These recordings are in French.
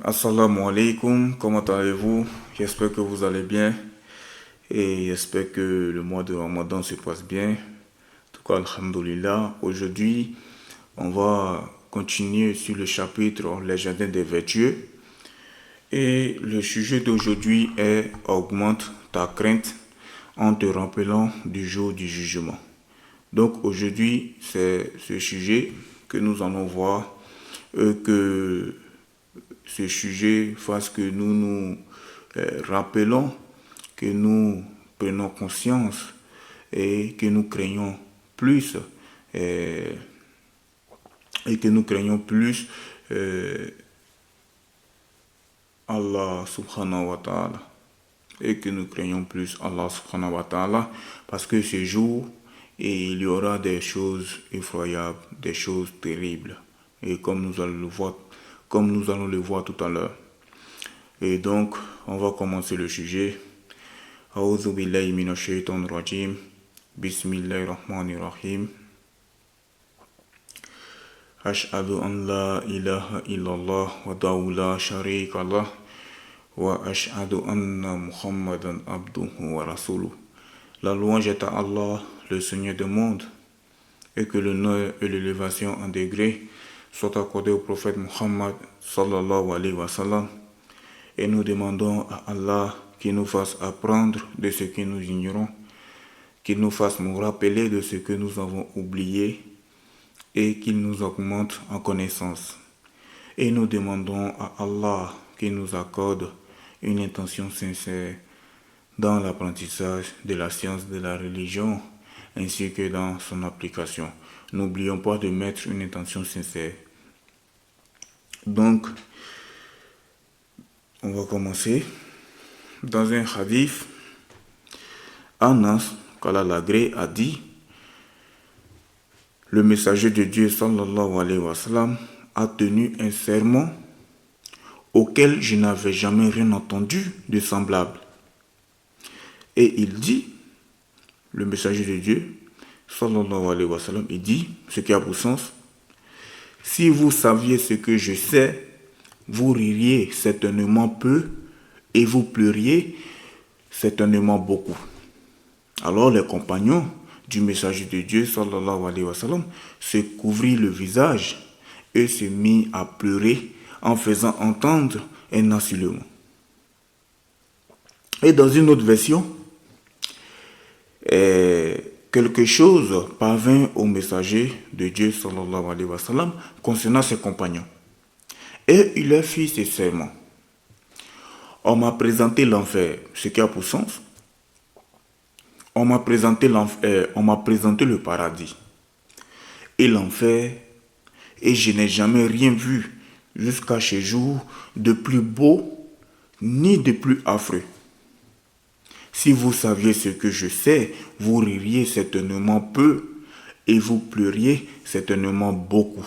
Assalamu alaikum, comment allez-vous? J'espère que vous allez bien et j'espère que le mois de Ramadan se passe bien. En tout cas, Alhamdulillah. Aujourd'hui, on va continuer sur le chapitre Les jardins des vertueux. Et le sujet d'aujourd'hui est Augmente ta crainte en te rappelant du jour du jugement. Donc aujourd'hui, c'est ce sujet que nous allons voir, que ce sujet fasse que nous nous rappelons, que nous prenons conscience et que nous craignons plus euh, et que nous craignons plus euh, Allah subhanahu wa ta'ala et que nous craignons plus Allah subhanahu wa ta'ala parce que ce jour et il y aura des choses effroyables, des choses terribles et comme nous allons le voir tout à l'heure. Et donc, on va commencer le sujet. A'udhu billahi minash shaitanir rajim. Bismillahir rahmanir rahim. Ashhadu an la ilaha illallah wa la sharika lah wa ashhadu anna Muhammadan abduhu wa rasuluh. La louange est à Allah, le Seigneur du monde, et que l'honneur et l'élévation en degré soient accordés au prophète Muhammad sallallahu alayhi wa sallam. Et nous demandons à Allah qu'il nous fasse apprendre de ce que nous ignorons, qu'il nous fasse nous rappeler de ce que nous avons oublié et qu'il nous augmente en connaissance. Et nous demandons à Allah qu'il nous accorde une intention sincère dans l'apprentissage de la science de la religion ainsi que dans son application. N'oublions pas de mettre une intention sincère. Donc, on va commencer. Dans un hadith, Anas, qu'Allah l'agrée, a dit: le messager de Dieu sallallahu alayhi wa sallam a tenu un sermon auquel je n'avais jamais rien entendu de semblable. Et il dit, le messager de Dieu sallallahu alayhi wa sallam, il dit, ce qui a pour sens: si vous saviez ce que je sais, vous ririez certainement peu et vous pleuriez certainement beaucoup. Alors les compagnons du messager de Dieu sallallahu alayhi wa sallam se couvrirent le visage et se mirent à pleurer en faisant entendre un assoulement. Et dans une autre version, quelque chose parvint au messager de Dieu sallallahu alayhi wa sallam concernant ses compagnons. Et il leur fit ces serments. On m'a présenté l'enfer, ce qui a pour sens. On m'a présenté le paradis et l'enfer, et je n'ai jamais rien vu jusqu'à ce jour de plus beau ni de plus affreux. Si vous saviez ce que je sais, vous ririez certainement peu et vous pleuriez certainement beaucoup.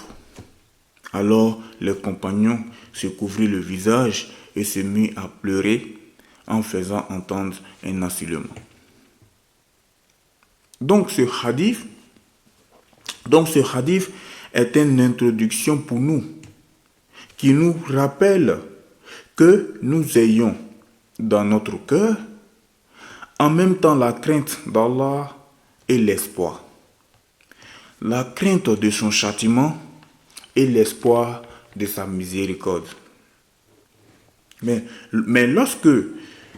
Alors les compagnons se couvrirent le visage et se mirent à pleurer en faisant entendre un assoulement. Donc ce hadith est une introduction pour nous, qui nous rappelle que nous ayons dans notre cœur en même temps la crainte d'Allah et l'espoir. La crainte de son châtiment et l'espoir de sa miséricorde. Mais lorsque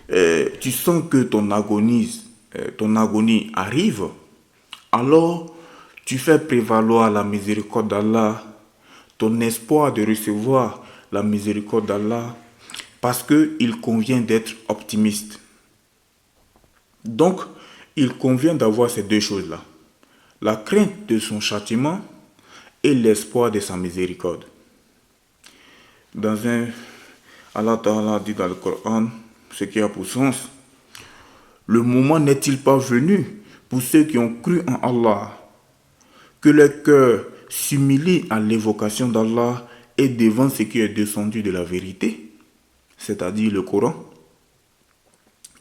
tu sens que ton agonie arrive, alors tu fais prévaloir la miséricorde d'Allah, ton espoir de recevoir la miséricorde d'Allah, parce qu'il convient d'être optimiste. Donc, il convient d'avoir ces deux choses-là: la crainte de son châtiment et l'espoir de sa miséricorde. Allah Ta'ala dit dans le Coran, ce qui a pour sens: le moment n'est-il pas venu pour ceux qui ont cru en Allah, que leur cœur s'humilie à l'évocation d'Allah et devant ce qui est descendu de la vérité, c'est-à-dire le Coran.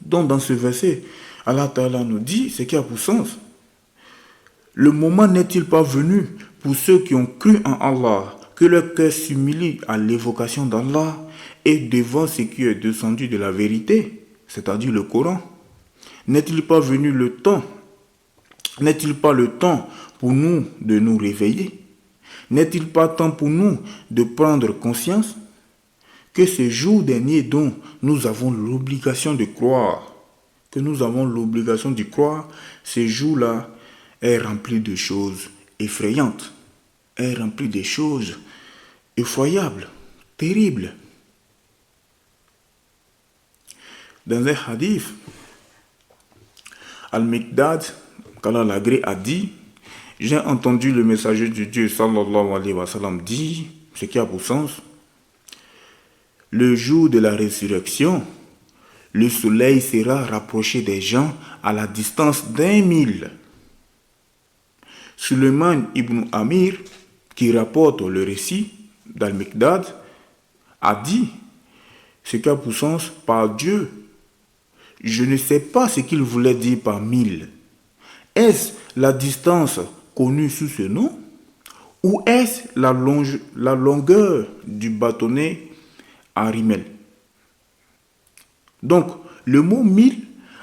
Donc dans ce verset, Allah Ta'ala nous dit ce qui a pour sens: le moment n'est-il pas venu pour ceux qui ont cru en Allah, que leur cœur s'humilie à l'évocation d'Allah et devant ce qui est descendu de la vérité, c'est-à-dire le Coran? N'est-il pas venu le temps? N'est-il pas le temps pour nous de nous réveiller? N'est-il pas temps pour nous de prendre conscience que ce jour dernier dont nous avons l'obligation de croire, ce jour-là est rempli de choses effrayantes, est rempli de choses effroyables, terribles. Dans un hadith, Al-Miqdad, qu'Allah l'agré, a dit: j'ai entendu le messager de Dieu sallallahu alayhi wa sallam dire, ce qui a pour sens: le jour de la résurrection, le soleil sera rapproché des gens à la distance d'1 mille. Suleiman ibn Amir, qui rapporte le récit d'Al-Miqdad, a dit, ce qui a pour sens: par Dieu, je ne sais pas ce qu'il voulait dire par 1000. Est-ce la distance connue sous ce nom, ou est-ce la longueur du bâtonnet à rimel? Donc, le mot 1000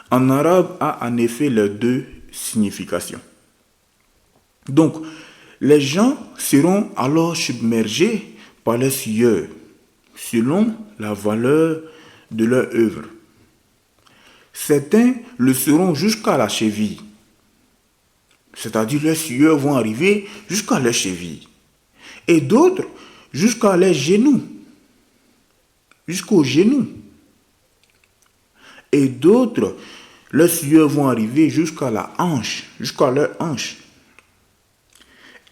en arabe a en effet les deux significations. Donc, les gens seront alors submergés par les sueurs, selon la valeur de leur œuvre. Certains le seront jusqu'à la cheville, c'est-à-dire les sueurs vont arriver jusqu'à leurs chevilles, et d'autres jusqu'à les genoux, jusqu'aux genoux, et d'autres, leurs sueurs vont arriver jusqu'à la hanche, jusqu'à leur hanche,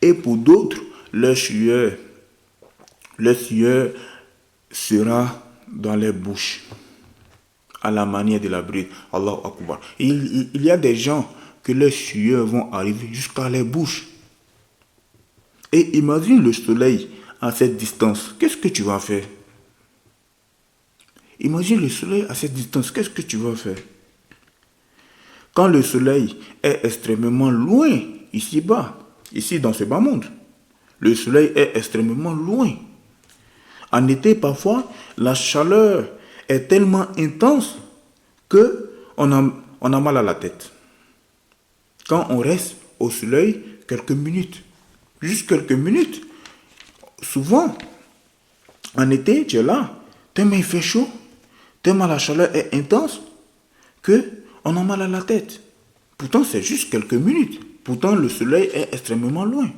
et pour d'autres, leur sueur sera dans les bouches, à la manière de la bride. Allahu Akbar. Il y a des gens que leurs sueurs vont arriver jusqu'à les bouches. Et imagine le soleil à cette distance. Qu'est-ce que tu vas faire? Imagine le soleil à cette distance. Qu'est-ce que tu vas faire? Quand le soleil est extrêmement loin, ici-bas, ici dans ce bas monde, le soleil est extrêmement loin. En été, parfois, la chaleur est tellement intense qu'on a mal à la tête. Quand on reste au soleil quelques minutes, juste quelques minutes, souvent, en été, tu es là, tellement il fait chaud, tellement la chaleur est intense, qu'on a mal à la tête. Pourtant, c'est juste quelques minutes. Pourtant, le soleil est extrêmement loin.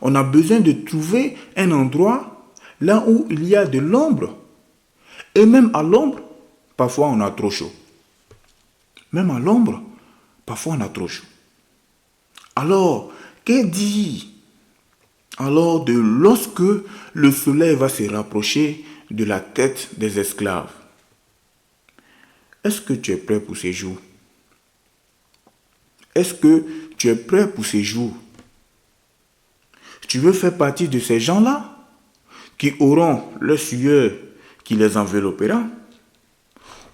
On a besoin de trouver un endroit là où il y a de l'ombre. Et même à l'ombre, parfois on a trop chaud. Même à l'ombre, parfois on a trop chaud. Alors, qu'est dit alors de lorsque le soleil va se rapprocher de la tête des esclaves? Est-ce que tu es prêt pour ces jours? Est-ce que tu es prêt pour ces jours? Tu veux faire partie de ces gens-là qui auront le sueur qui les enveloppera?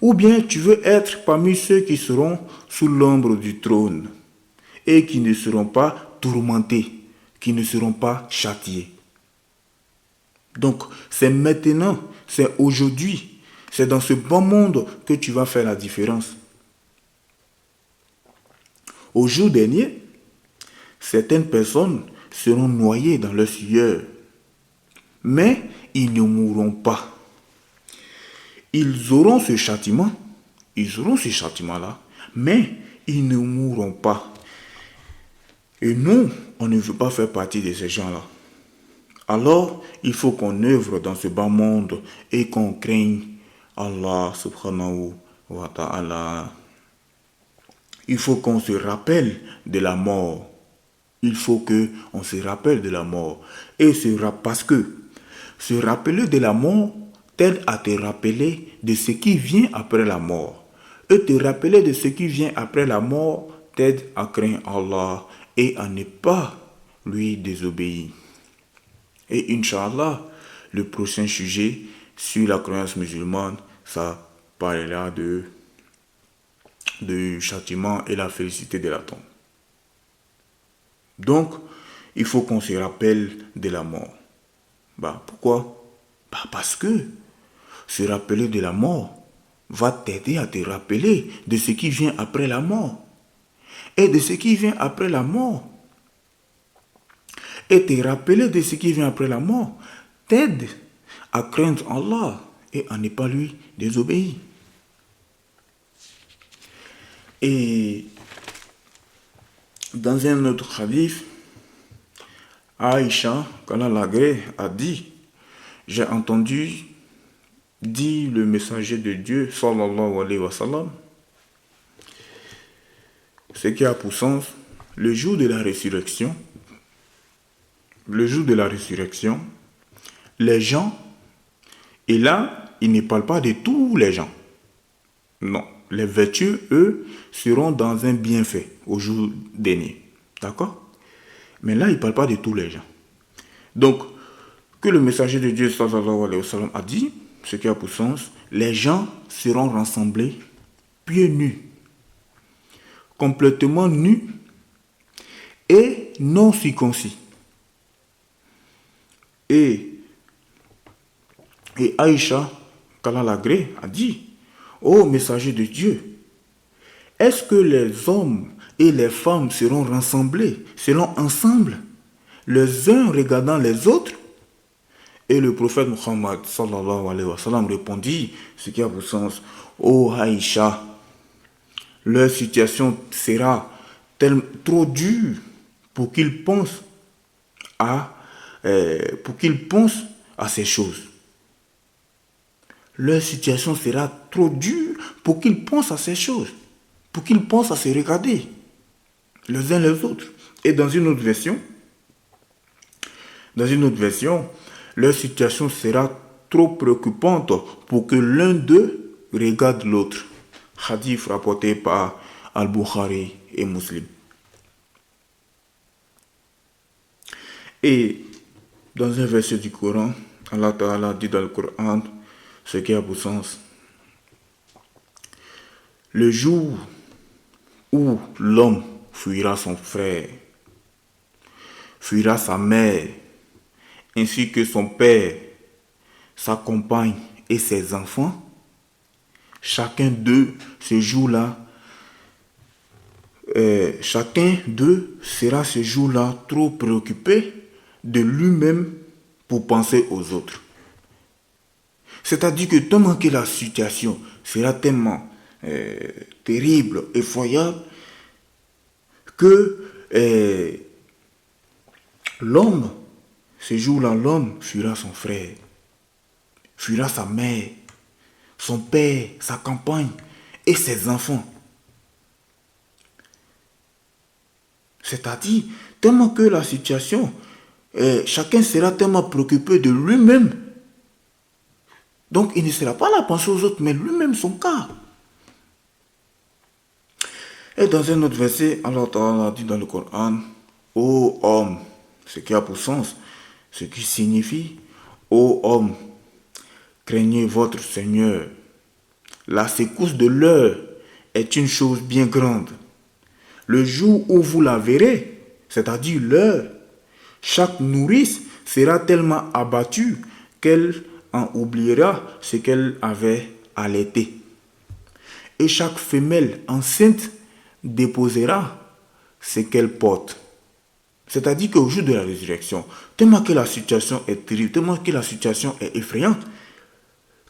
Ou bien tu veux être parmi ceux qui seront sous l'ombre du trône et qui ne seront pas tourmentés, qui ne seront pas châtiés? Donc, c'est maintenant, c'est aujourd'hui, c'est dans ce bon monde que tu vas faire la différence. Au jour dernier, certaines personnes seront noyées dans leur sueur, mais ils ne mourront pas. Ils auront ce châtiment, là mais ils ne mourront pas. Et nous, on ne veut pas faire partie de ces gens-là. Alors, il faut qu'on œuvre dans ce bas monde et qu'on craigne Allah subhanahu wa ta'ala. Il faut qu'on se rappelle de la mort. Il faut qu'on se rappelle de la mort. Et parce que se rappeler de la mort t'aide à te rappeler de ce qui vient après la mort. Et te rappeler de ce qui vient après la mort t'aide à craindre Allah et à ne pas lui désobéir. Et Inch'Allah, le prochain sujet sur la croyance musulmane, ça parlera du châtiment et la félicité de la tombe. Donc, il faut qu'on se rappelle de la mort. Pourquoi? Parce que se rappeler de la mort va t'aider à te rappeler de ce qui vient après la mort. Et de ce qui vient après la mort. Et te rappeler de ce qui vient après la mort t'aide à craindre Allah et à ne pas lui désobéir. Et dans un autre hadith, Aïcha, qu'Allah l'agrée, a dit, j'ai entendu dire le messager de Dieu, sallallahu alayhi wa sallam, ce qui a pour sens, le jour de la résurrection, les gens, et là, il ne parle pas de tous les gens. Non, les vertueux, eux, seront dans un bienfait au jour dernier. D'accord? Mais là, il ne parle pas de tous les gens. Donc, que le messager de Dieu, sallallahu alayhi wa sallam, a dit, ce qui a pour sens, les gens seront rassemblés pieds nus, complètement nus et non circoncis. Et Aïcha, qu'Allah l'agrée, a dit, ô messager de Dieu, est-ce que les hommes et les femmes seront rassemblés, seront ensemble, les uns regardant les autres? Et le prophète Muhammad sallallahu alayhi wa sallam répondit, ce qui a pour sens, ô Aïcha, leur situation sera trop dure pour qu'ils pensent à ces choses. Leur situation sera trop dure pour qu'ils pensent à ces choses, pour qu'ils pensent à se regarder les uns les autres. Et dans une autre version, leur situation sera trop préoccupante pour que l'un d'eux regarde l'autre. Hadith rapporté par Al-Bukhari et Muslim. Et dans un verset du Coran, Allah Ta'ala dit dans le Coran ce qui a pour sens. Le jour où l'homme fuira son frère, fuira sa mère, ainsi que son père, sa compagne et ses enfants, chacun d'eux, ce jour-là, chacun d'eux sera ce jour-là trop préoccupé de lui-même pour penser aux autres. C'est-à-dire que tellement que la situation sera tellement terrible, effroyable, que l'homme, ce jour-là, l'homme fuira son frère, fuira sa mère, son père, sa compagne et ses enfants. C'est-à-dire, tellement que la situation, chacun sera tellement préoccupé de lui-même. Donc, il ne sera pas là à penser aux autres, mais lui-même son cas. Et dans un autre verset, Allah a dit dans le Coran, ô homme, ce qui a pour sens, ce qui signifie, ô homme, craignez votre Seigneur. La secousse de l'heure est une chose bien grande. Le jour où vous la verrez, c'est-à-dire l'heure, chaque nourrice sera tellement abattue qu'elle en oubliera ce qu'elle avait allaité. Et chaque femelle enceinte déposera ce qu'elle porte. C'est-à-dire qu'au jour de la résurrection, tellement que la situation est terrible, tellement que la situation est effrayante,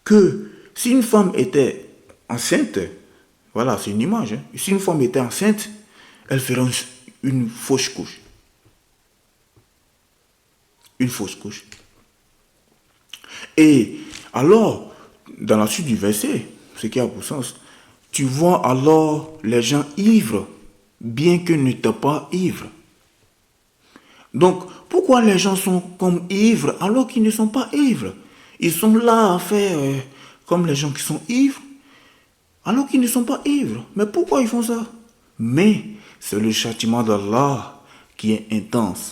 que si une femme était enceinte, voilà, c'est une image, hein, si une femme était enceinte, elle fera une fausse couche. Une fausse couche. Et alors, dans la suite du verset, ce qui a pour sens, tu vois alors les gens ivres, bien que n'étant pas ivres. Donc, pourquoi les gens sont comme ivres alors qu'ils ne sont pas ivres? Ils sont là à faire comme les gens qui sont ivres, alors qu'ils ne sont pas ivres. Mais pourquoi ils font ça? Mais c'est le châtiment d'Allah qui est intense.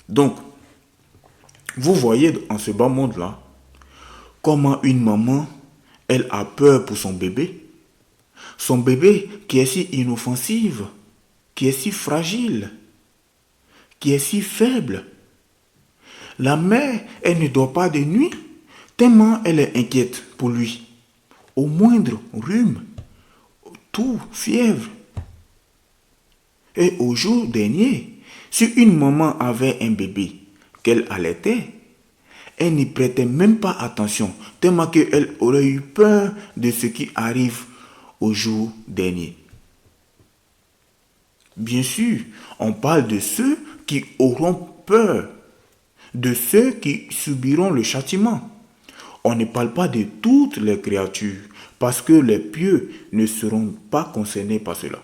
Donc, vous voyez en ce bas monde-là, comment une maman, elle a peur pour son bébé. Son bébé qui est si inoffensif, qui est si fragile, qui est si faible. La mère, elle ne dort pas de nuit, tellement elle est inquiète pour lui. Au moindre rhume, tout, fièvre. Et au jour dernier, si une maman avait un bébé qu'elle allaitait, elle n'y prêtait même pas attention, tellement qu'elle aurait eu peur de ce qui arrive au jour dernier. Bien sûr, on parle de ceux qui auront peur, de ceux qui subiront le châtiment. On ne parle pas de toutes les créatures, parce que les pieux ne seront pas concernés par cela.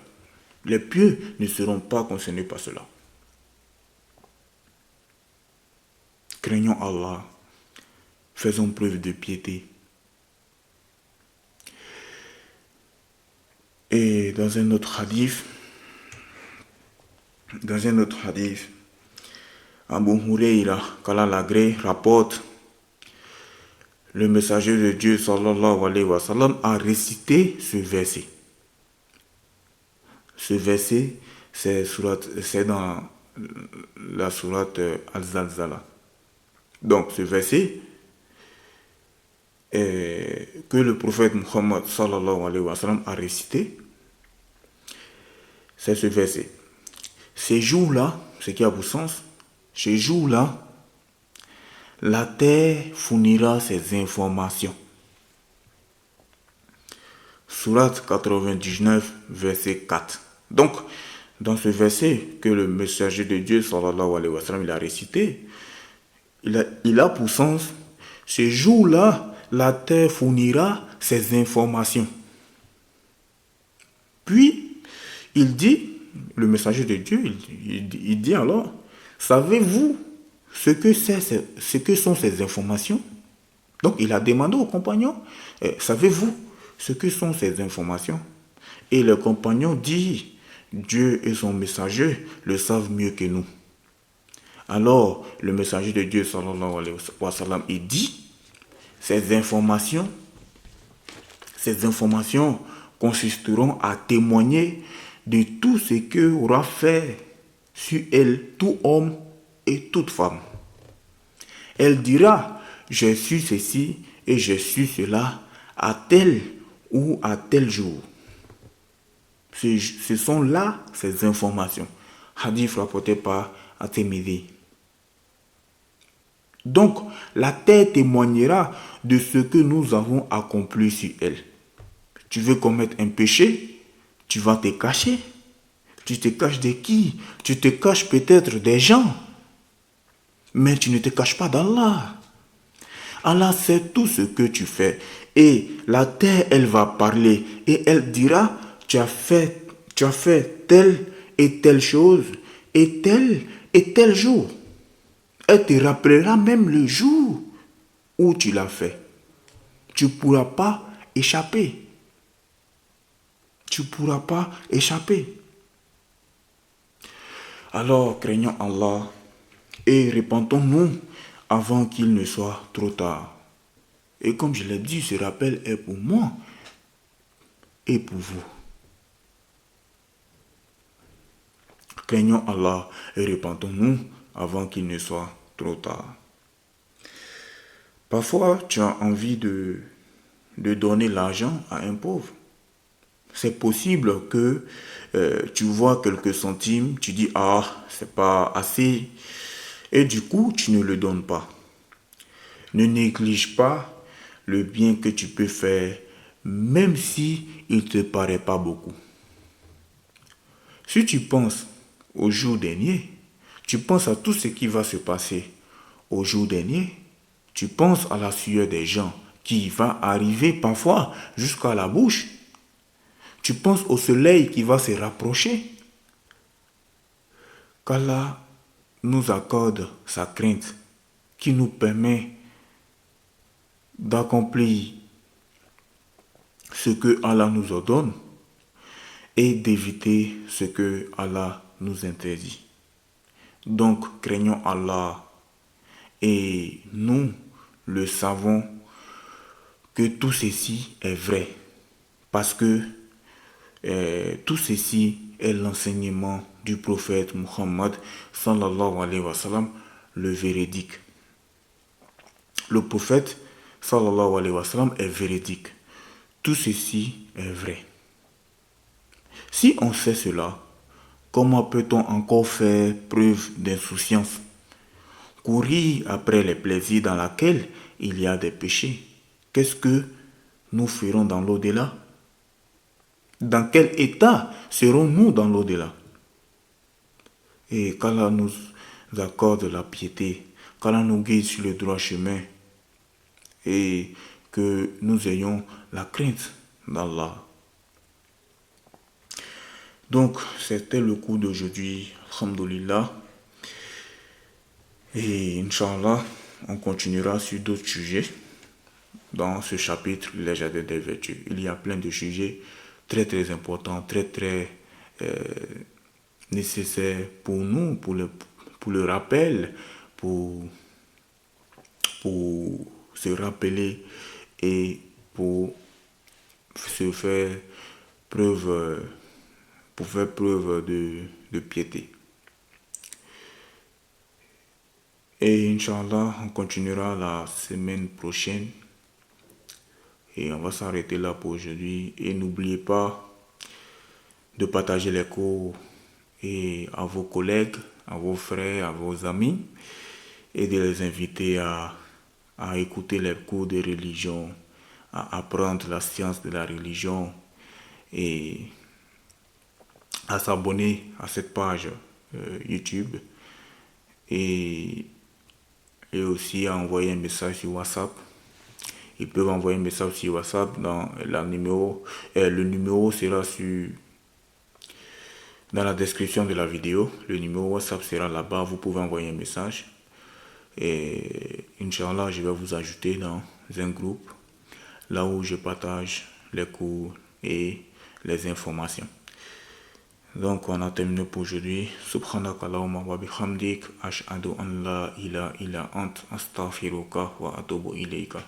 Les pieux ne seront pas concernés par cela. Craignons Allah. Faisons preuve de piété. Et dans un autre hadith, Abu Hurayra, qu'Allah l'agrée, rapporte, le messager de Dieu, sallallahu alayhi wa sallam, a récité ce verset. Ce verset, c'est dans la sourate Al-Zalzala. Donc, ce verset, que le prophète Muhammad sallallahu alayhi wa sallam a récité, c'est ce verset. Ces jours-là, ce qui a pour sens, ces jours-là, la terre fournira ses informations. Sourate 99, verset 4. Donc, dans ce verset que le messager de Dieu sallallahu alayhi wa sallam, il a récité, il a pour sens, ces jours-là, la terre fournira ses informations. Puis, il dit, le messager de Dieu, il dit alors, savez-vous ce que sont ces informations? Donc, il a demandé aux compagnons, savez-vous ce que sont ces informations? Et le compagnon dit, Dieu et son messager le savent mieux que nous. Alors, le messager de Dieu, sallallahu alayhi wa sallam, il dit, ces informations consisteront à témoigner de tout ce que aura fait sur elle tout homme et toute femme. Elle dira, j'ai su ceci et j'ai su cela à tel ou à tel jour. Ce sont là ces informations. Hadith rapporté par At-Tirmidhi. Donc, la terre témoignera de ce que nous avons accompli sur elle. Tu veux commettre un péché, tu vas te cacher. Tu te caches de qui? Tu te caches peut-être des gens. Mais tu ne te caches pas d'Allah. Allah sait tout ce que tu fais. Et la terre, elle va parler. Et elle dira, tu as fait telle et telle chose, et tel jour. Elle te rappellera même le jour où tu l'as fait. Tu ne pourras pas échapper. Tu ne pourras pas échapper. Alors, craignons Allah et répentons-nous avant qu'il ne soit trop tard. Et comme je l'ai dit, ce rappel est pour moi et pour vous. Craignons Allah et répentons-nous avant qu'il ne soit trop tard. Parfois, tu as envie de donner l'argent à un pauvre. C'est possible que tu vois quelques centimes, tu dis, ah, c'est pas assez. Et du coup, tu ne le donnes pas. Ne néglige pas le bien que tu peux faire, même si il ne te paraît pas beaucoup. Si tu penses au jour dernier, tu penses à tout ce qui va se passer au jour dernier, tu penses à la sueur des gens qui va arriver parfois jusqu'à la bouche, tu penses au soleil qui va se rapprocher, qu'Allah nous accorde sa crainte qui nous permet d'accomplir ce que Allah nous ordonne et d'éviter ce que Allah nous interdit. Donc, craignons Allah et nous le savons que tout ceci est vrai parce que tout ceci est est l'enseignement du prophète Muhammad sallallahu alayhi wa sallam, le véridique. Le prophète sallallahu alayhi wa sallam est véridique. Tout ceci est vrai. Si on sait cela, comment peut-on encore faire preuve d'insouciance? Courir après les plaisirs dans lesquels il y a des péchés. Qu'est-ce que nous ferons dans l'au-delà? Dans quel état serons-nous dans l'au-delà? Et qu'Allah nous accorde la piété, qu'Allah nous guide sur le droit chemin et que nous ayons la crainte d'Allah. Donc, c'était le cours d'aujourd'hui, alhamdoulilah. Et Inch'Allah, on continuera sur d'autres sujets dans ce chapitre, les jardins des vertus. Il y a plein de sujets très très importants, très nécessaires pour nous, pour le rappel, pour se rappeler et pour se faire preuve, de piété. Et Inch'Allah, on continuera la semaine prochaine. Et on va s'arrêter là pour aujourd'hui. Et n'oubliez pas de partager les cours et à vos collègues, à vos frères, à vos amis. Et de les inviter à écouter les cours de religion, à apprendre la science de la religion et à s'abonner à cette page YouTube et aussi à envoyer un message sur WhatsApp. Ils peuvent envoyer un message sur WhatsApp dans le numéro sera dans la description de la vidéo. Le numéro WhatsApp sera là-bas, vous pouvez envoyer un message. Et Inch'Allah, je vais vous ajouter dans un groupe là où je partage les cours et les informations. Donc on a terminé pour aujourd'hui. Subhanaka Allahumma wa bihamdik ashhadu an la ilaha illa ant astaghfiruka wa atubu ilayka.